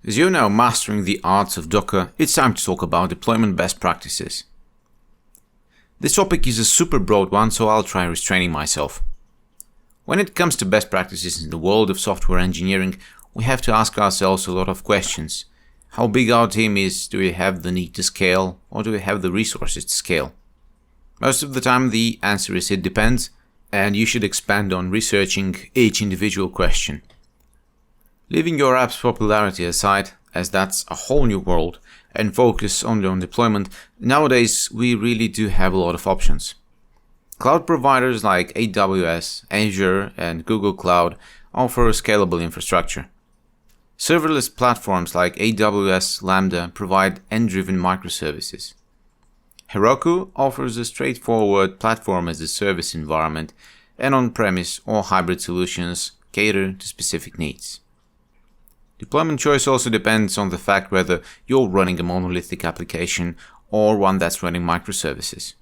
As you're now mastering the arts of Docker, it's time to talk about deployment best practices. This topic is a super broad one, so I'll try restraining myself. When it comes to best practices in the world of software engineering, we have to ask ourselves a lot of questions. How big our team is, do we have the need to scale, or do we have the resources to scale? Most of the time the answer is it depends, and you should expand on researching each individual question. Leaving your app's popularity aside, as that's a whole new world, and focus only on deployment, nowadays we really do have a lot of options. Cloud providers like AWS, Azure, and Google Cloud offer scalable infrastructure. Serverless platforms like AWS Lambda provide end-driven microservices. Heroku offers a straightforward platform-as-a-service environment, and on-premise or hybrid solutions cater to specific needs. Deployment choice also depends on the fact whether you're running a monolithic application or one that's running microservices.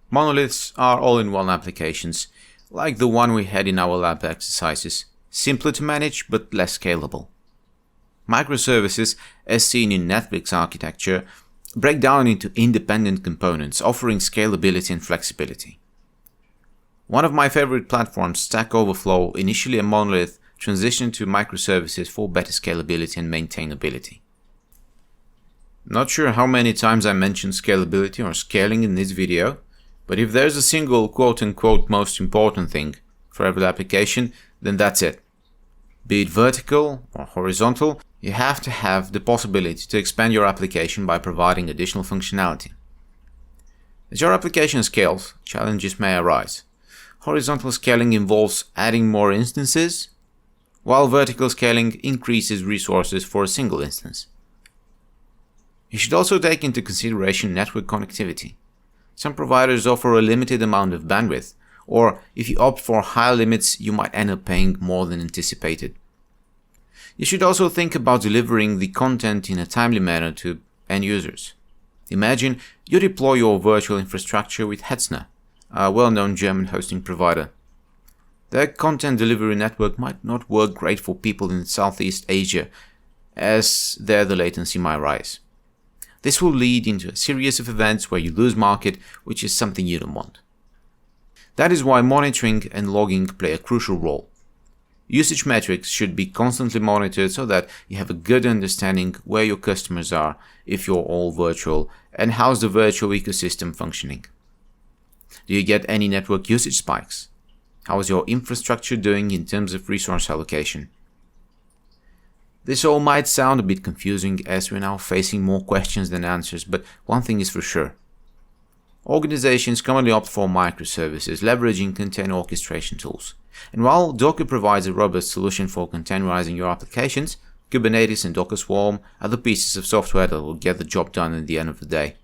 Monoliths are all-in-one applications, like the one we had in our lab exercises, simpler to manage but less scalable. Microservices, as seen in Netflix architecture, break down into independent components, offering scalability and flexibility. One of my favorite platforms, Stack Overflow, initially a monolith, transitioned to microservices for better scalability and maintainability. Not sure how many times I mentioned scalability or scaling in this video, but if there's a single quote-unquote most important thing for every application, then that's it. Be it vertical or horizontal, you have to have the possibility to expand your application by providing additional functionality. As your application scales, challenges may arise. Horizontal scaling involves adding more instances, while vertical scaling increases resources for a single instance. You should also take into consideration network connectivity. Some providers offer a limited amount of bandwidth, or if you opt for high limits, you might end up paying more than anticipated. You should also think about delivering the content in a timely manner to end users. Imagine you deploy your virtual infrastructure with Hetzner, a well-known German hosting provider. Their content delivery network might not work great for people in Southeast Asia, as there the latency might rise. This will lead into a series of events where you lose market, which is something you don't want. That is why monitoring and logging play a crucial role. Usage metrics should be constantly monitored so that you have a good understanding where your customers are if you're all virtual, and how's the virtual ecosystem functioning. Do you get any network usage spikes? How is your infrastructure doing in terms of resource allocation? This all might sound a bit confusing as we're now facing more questions than answers, but one thing is for sure. Organizations commonly opt for microservices, leveraging container orchestration tools. And while Docker provides a robust solution for containerizing your applications, Kubernetes and Docker Swarm are the pieces of software that will get the job done at the end of the day.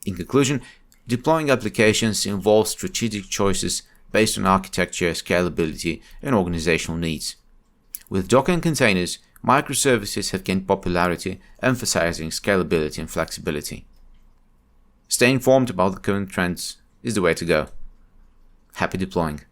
In conclusion, deploying applications involves strategic choices based on architecture, scalability, and organizational needs. With Docker and containers, microservices have gained popularity, emphasizing scalability and flexibility. Stay informed about the current trends is the way to go. Happy deploying.